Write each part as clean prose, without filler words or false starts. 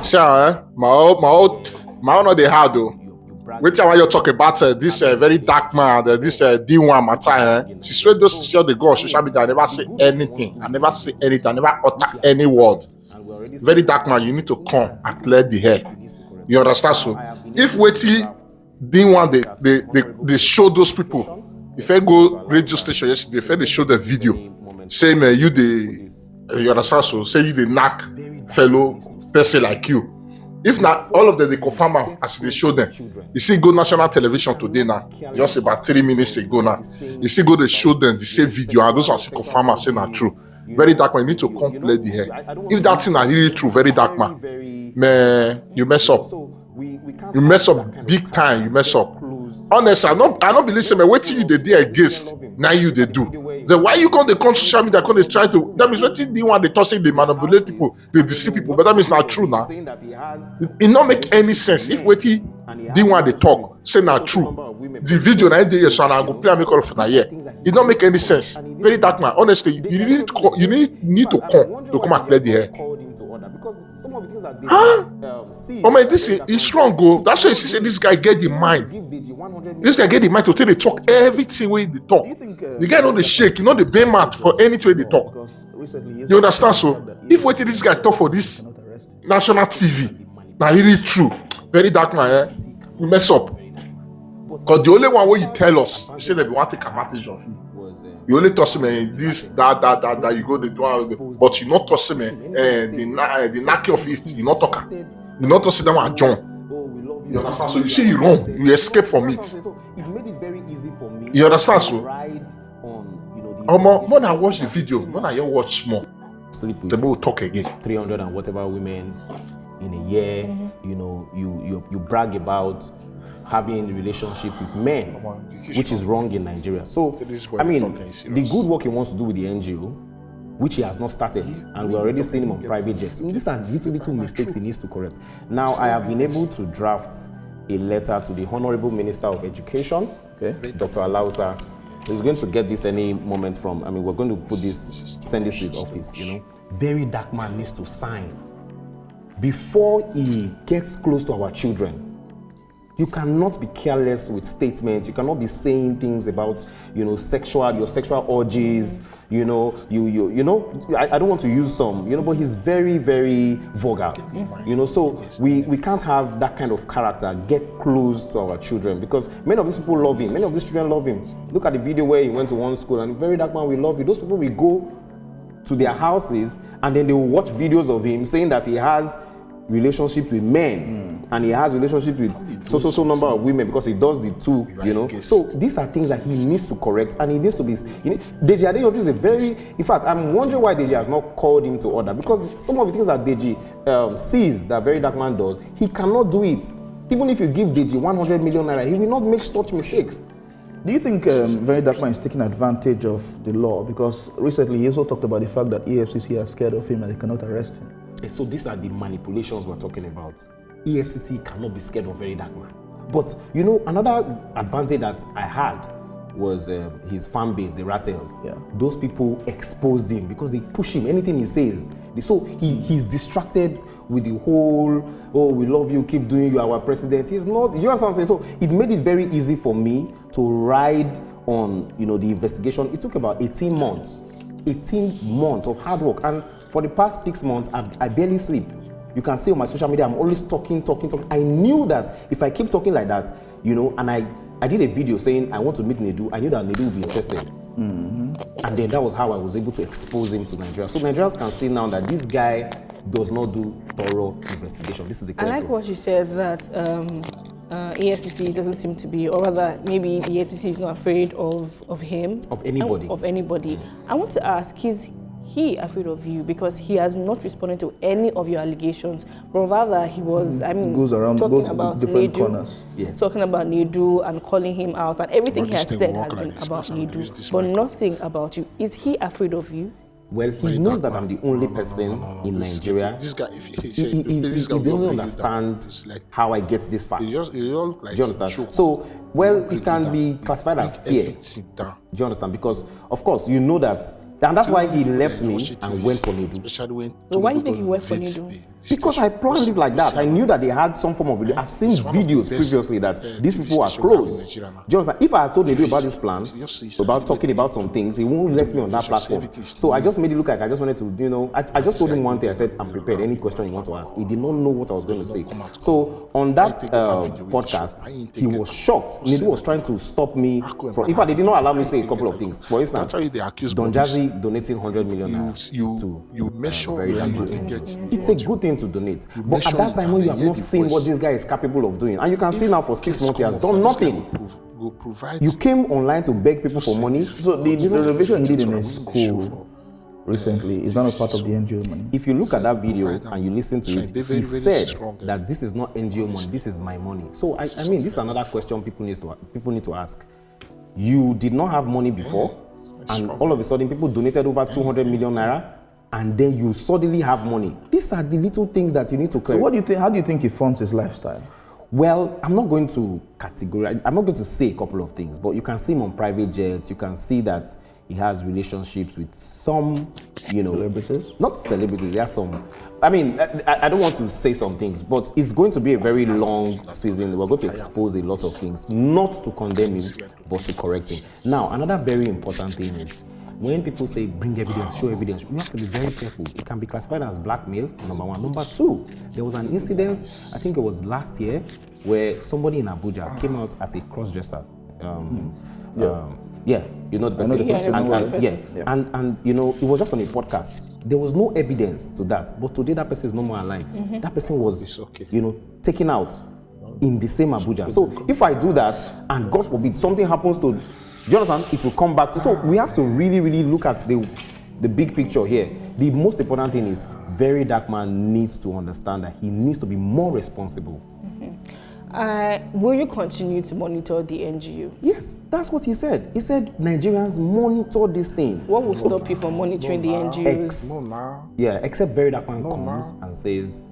See, my own they had though. Wait till you talk about this very dark man, this D1 matter. She swear those see they go on social media. I never say anything. I never say anything. I never utter any word. Very dark man, you need to come and clear the hair. You understand? So if waiting D1 they show those people. If I go radio station yesterday, if they show the video, say man, you understand? So say you the knack fellow person like you. If not, all of them they confirm am as they show them. You see, go national television today now, just about 3 minutes ago now. You see, go they show them the same video, and those ones confirm and say not true. Very dark man, you need to come play the hair. If that thing are really true, very dark man, you mess up. You mess up big time. You mess up. Honestly, I don't believe say, man, wait till you they did against. Now you they do. Then why you come they come social media, come they try to, that means waiting the one they touching, they manipulate people, they deceive people, but that means not true now. It not make any sense. If waiting the one they talk, say not true. The video na day so I go play and make all of that here. It don't make any sense. Very dark man. Honestly, you need to come and clear the hair. Huh? Oh man, this is strong, go. That's why you see this guy get the mind. This guy get the mind to tell they talk everything way they talk. The guy know the shake, you know the bear mat for anything they talk. You understand? So if waiting this guy talk for this national TV, now really true. Very dark man, you mess up. Because the only one way you tell us, you say that we want to take advantage of you. You only toss him this, that, you go the do, but you not toss him the knacky of it, you not talk. You not toss them at John. You understand? So you say you wrong, you escape from it. You understand? So more than I watch the video, more than you watch more. The will talk again. 300 and whatever women in a year, you know, you brag about having a relationship with men, which is wrong in Nigeria. So, I mean, the good work he wants to do with the NGO, which he has not started, and we're already seeing him on private jets. These are little mistakes he needs to correct. Now, I have been able to draft a letter to the Honorable Minister of Education, Dr. Alausa. He's going to get this any moment from, I mean, we're going to send this to his office, you know. Very dark man needs to sign before he gets close to our children. You cannot be careless with statements. You cannot be saying things about, you know, your sexual urges. You know, you know. I don't want to use some, you know, but he's very, very vulgar. You know, so we can't have that kind of character get close to our children because many of these people love him. Many of these children love him. Look at the video where he went to one school and very dark man, we love you. Those people will go to their houses and then they will watch videos of him saying that he has relationship with men and he has relationship with so number of women because he does the two, you know. So these are things that he needs to correct and he needs to be, you know, Deji Adeyoju is a very, in fact, I'm wondering why Deji has not called him to order because some of the things that Deji sees that Very Dark Man does, he cannot do it. Even if you give Deji 100 million naira, he will not make such mistakes. Do you think Very Dark Man is taking advantage of the law? Because recently he also talked about the fact that EFCC are scared of him and they cannot arrest him. So these are the manipulations we're talking about. EFCC cannot be scared of Very Dark Man. But you know, another advantage that I had was his fan base, the Rattles. Yeah. Those people exposed him because they push him. Anything he says, so he's distracted with the whole, oh, we love you, keep doing you, our president. He's not, you know what I'm saying? So it made it very easy for me to ride on, you know, the investigation. It took about 18 months. 18 months of hard work, and for the past 6 months I barely sleep. You can see on my social media I'm always talking. I knew that if I keep talking like that, you know, and I did a video saying I want to meet Nedu. I knew that Nedu would be interested. And then that was how I was able to expose him to Nigeria. So Nigerians can see now that this guy does not do thorough investigation. This is the I like what you said that EFCC doesn't seem to be, or rather, maybe the EFCC is not afraid of him. Of anybody. Of anybody. I want to ask, is he afraid of you? Because he has not responded to any of your allegations, but rather he was, I mean, goes around talking about different Nedu, corners. Yes. Talking about Nedu and calling him out, and everything he has said has been about Nedu, but nothing about you. Is he afraid of you? Well, he knows that I'm the only person in Nigeria. This guy, He doesn't understand how I get this far. Do you understand? So, well, it can be classified as fear. Do you understand? Because, of course, you know that And that's why he left me and went for Nedu. Especially when But why do you think he went for Nedu? Because I planned it like that. I knew that they had some form of video. I've seen videos previously that these people are close. Just like if I had told Nedu about this plan, about talking about some things, he won't let me on that platform. So I just made it look like I just wanted to, you know, I just told him one thing. I said, I'm prepared. Any question you want to ask. He did not know what I was going to say. So on that podcast, he was shocked. Nedu was trying to stop me from. In fact, they did not allow me to say a couple of things. For instance, Don Jazzy donating 100 million you measure where you get. It's a good thing to donate, but at that time when you have not seen what this guy is capable of doing, and you can see now for 6 months he has done nothing. You came online to beg people for money. So the renovation he did in his school recently is not a part of the NGO money. If you look at that video and you listen to it, he said that this is not NGO money, this is my money. So I mean, this is another question people need to ask. You did not have money before, and all of a sudden people donated over 200 million naira, and then you suddenly have money. These are the little things that you need to clear. So what do you think? How do you think he funds his lifestyle? Well, I'm not going to categorize. I'm not going to say a couple of things, but you can see him on private jets. You can see that he has relationships with some, you know, Celebrities? Not celebrities. There are some. I mean, I don't want to say some things, but it's going to be a very long season. We're going to expose a lot of things, not to condemn him, but to correct him. Now, another very important thing is, when people say bring evidence, show evidence, we have to be very careful. It can be classified as blackmail, number one. Number two, there was an incident, I think it was last year, where somebody in Abuja came out as a cross-dresser. Yeah, you know the person. And you know, it was just on a podcast. There was no evidence to that, but today that person is no more alive. That person was, you know, taken out in the same Abuja. So if I do that, and God forbid something happens to Jonathan, it will come back to. So we have to really, really look at the big picture here. The most important thing is Verydarkman needs to understand that he needs to be more responsible. Will you continue to monitor the NGO? Yes, that's what he said. He said Nigerians monitor this thing. What will stop you from monitoring the NGOs? Except Verydarkman comes and says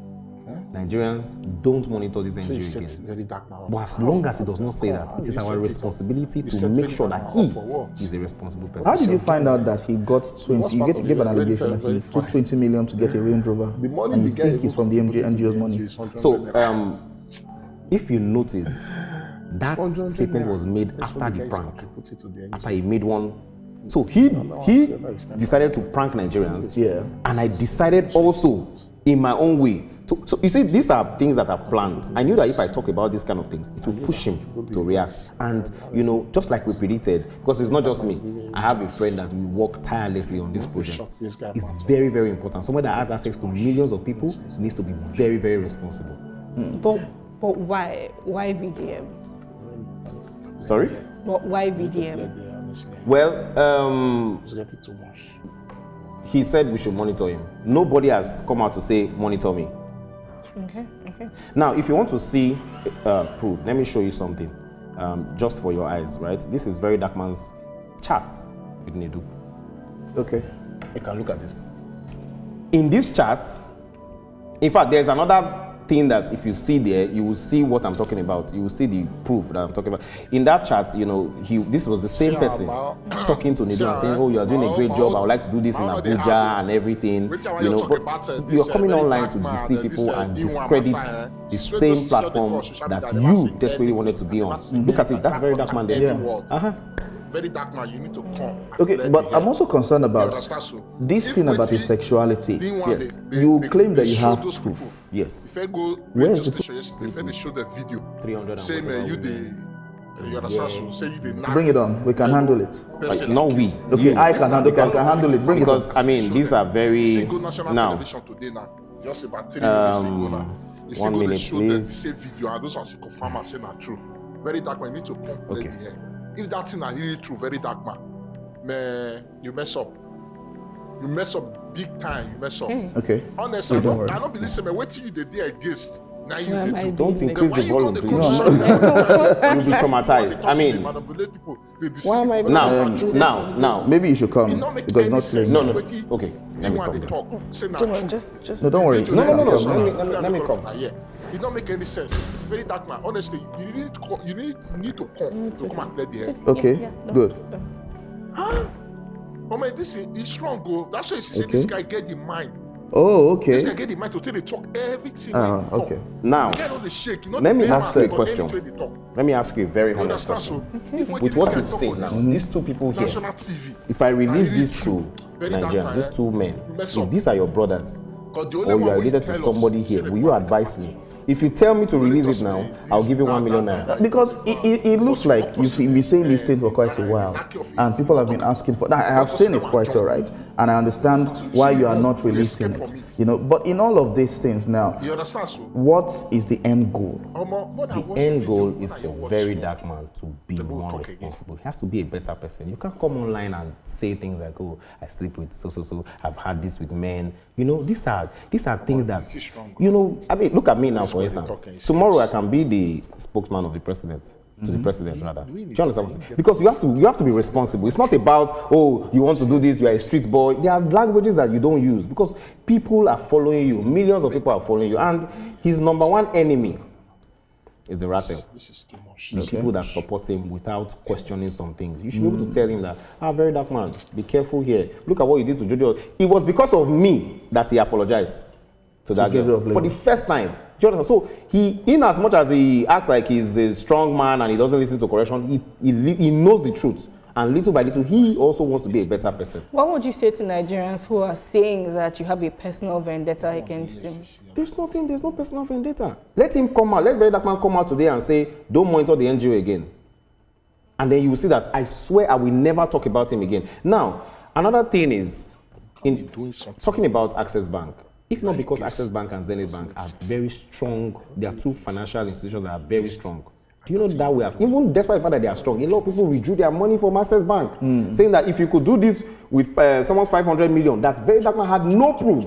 Nigerians don't monitor this NGO again. But as long as he does not say that, it is our responsibility to make sure that he is a responsible person. How did you find out that he got 20? You gave an allegation that he took 20 million to get a Range Rover, and you think it's from the NGO's money. So, if you notice, that statement was made after the prank. After he made one. So he decided to prank Nigerians. Yeah. And I decided also in my own way. So you see, these are things that I've planned. I knew that if I talk about these kind of things, it will push him to react. And you know, just like we predicted, because it's not just me. I have a friend that we work tirelessly on this project. It's very, very important. Someone that has access to millions of people needs to be very, very responsible. But why? Why VDM? Sorry? But why VDM? Well, he said we should monitor him. Nobody has come out to say monitor me. Okay. Now, if you want to see proof, let me show you something, just for your eyes, right? This is Verydarkman's charts with Nedu. Okay. You can look at this. In these charts, in fact, there's another thing that if you see there, you will see what I'm talking about. You will see the proof that I'm talking about. In that chart, you know, this was the same person talking to Nedu and saying, "Oh, you are doing a great job. I would like to do this in Abuja and everything." You know, but you're coming online to deceive people and discredit the same platform that you desperately wanted to be on. Look at it. That's Verydarkman there. Yeah. Verydarkman, you need to come. Okay, but I'm also concerned about this thing about his sexuality. Yes. You claim that you have proof. Yes. If I go Where radio is the station yesterday, if I show the video, 300 say you understand, so say you the Bring it on. We can handle it. Not we. Okay, You. I can handle it. Bring it on. Because I mean, these are very go national now. television today now. Just about 3 minutes ago now. You see, 1 go minute, show the please. same video, and those ones you confirm and say not true. Verydarkman, you need to come play Okay. the hair. If that thing are really true, Verydarkman, man, you mess up. You mess up big time. You mess up. Okay. Honestly, Don't worry. I don't believe me. Wait till you the day against. Now you Why am I do. Don't being increase Why the you volume, go please. the You'll be traumatized. I mean, manipulate people. They deceive Why am I people. now. Maybe you should It come not make because any not sense. No. Wait till Okay, let me you want come to there. talk. Say now. Come on, just. No, don't worry. Video No. Let me come. Yeah. It don't make any sense. Verydarkman, honestly, you need to come. You need to come and play the hair. Okay, no, good. no. Oh man, this is strong, go. That's why he said this guy get the mind. Oh, okay. This guy get the mind to tell the talk everything. Okay. Now, you know the shake. You know let the me ask you a for question. anything they talk. Let me ask you a very You honest understand? question. So, With what you've seen now, these two people here, national TV. if I release really these two Very dark Nigerians, man, these two men, mess if up. these are your brothers, 'Cause the or only you one are wey related to tell us, somebody say here, the will you party advise party. me? If you tell me to Only release just it now, this, I'll give you that, 1 million that, naira. Because it looks like you've been saying this thing for quite a while, and people have been asking for that. I have seen it quite all right, and I understand why you are not releasing it. You know, but in all of these things now, You understand? So, what is the end goal? The end goal is for Verydarkman to be more responsible. He has to be a better person. You can't come online and say things like, "Oh, I sleep with so. I've had this with men." You know, these are things that, you know. I mean, look at me now, for instance. Tomorrow I can be the spokesman of the president. To the president, rather. Do you understand? Because you have to be responsible. It's not about, oh, you want to do this, you are a street boy. There are languages that you don't use because people are following you. Millions of people are following you, and his number one enemy is the rattle. This is too much. The people that support him without questioning some things. You should be able to tell him that, Verydarkman, be careful here. Look at what you did to Jojo. It was because of me that he apologized to that girl for the first time. Do you understand? So he, in as much as he acts like he's a strong man and he doesn't listen to correction, he knows the truth. And little by little, he also wants to be a better person. What would you say to Nigerians who are saying that you have a personal vendetta against him? There's no personal vendetta. Let him come out. Let Verydarkman come out today and say, don't monitor the NGO again. And then you will see that I swear I will never talk about him again. Now, another thing is, in talking about Access Bank, if not because Access Bank and Zenith Bank are very strong, they are two financial institutions that are very strong. Do you know that we have, even despite the fact that they are strong, a lot of people withdrew their money from Access Bank, saying that if you could do this with someone's 500 million, that Verydarkman had no proof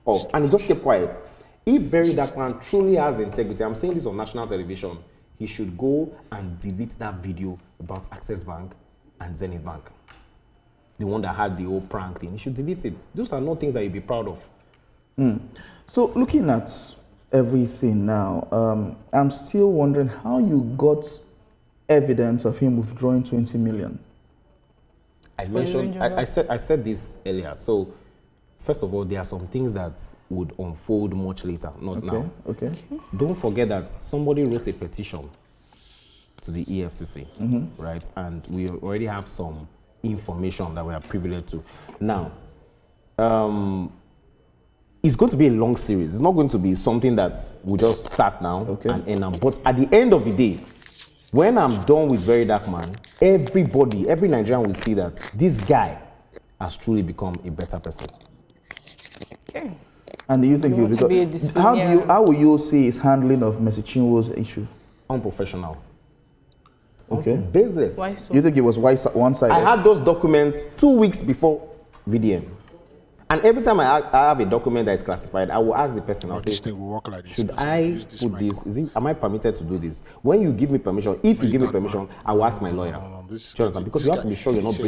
of, and he just kept quiet. If Verydarkman truly has integrity, I'm saying this on national television, he should go and delete that video about Access Bank and Zenith Bank. The one that had the whole prank thing, he should delete it. Those are not things that you'd be proud of. So looking at everything now, I'm still wondering how you got evidence of him withdrawing 20 million. I mentioned, I said this earlier. So, first of all, there are some things that would unfold much later, not now. Okay. Don't forget that somebody wrote a petition to the EFCC, right? And we already have some information that we are privileged to. Now, it's going to be a long series. It's not going to be something that we just start now and end now. But at the end of the day, when I'm done with Verydarkman, every Nigerian will see that this guy has truly become a better person. Okay. And do you think how will you see his handling of Mercy Chinwo's issue? Unprofessional. Okay. Baseless. Why so? You think it was one-sided? I had those documents 2 weeks before VDM. And every time I have a document that is classified, I will ask the person, I'll say, should I put this, am I permitted to do this? When you give me permission, if you give me permission, I will ask my lawyer. Because you have to be sure you're not breaking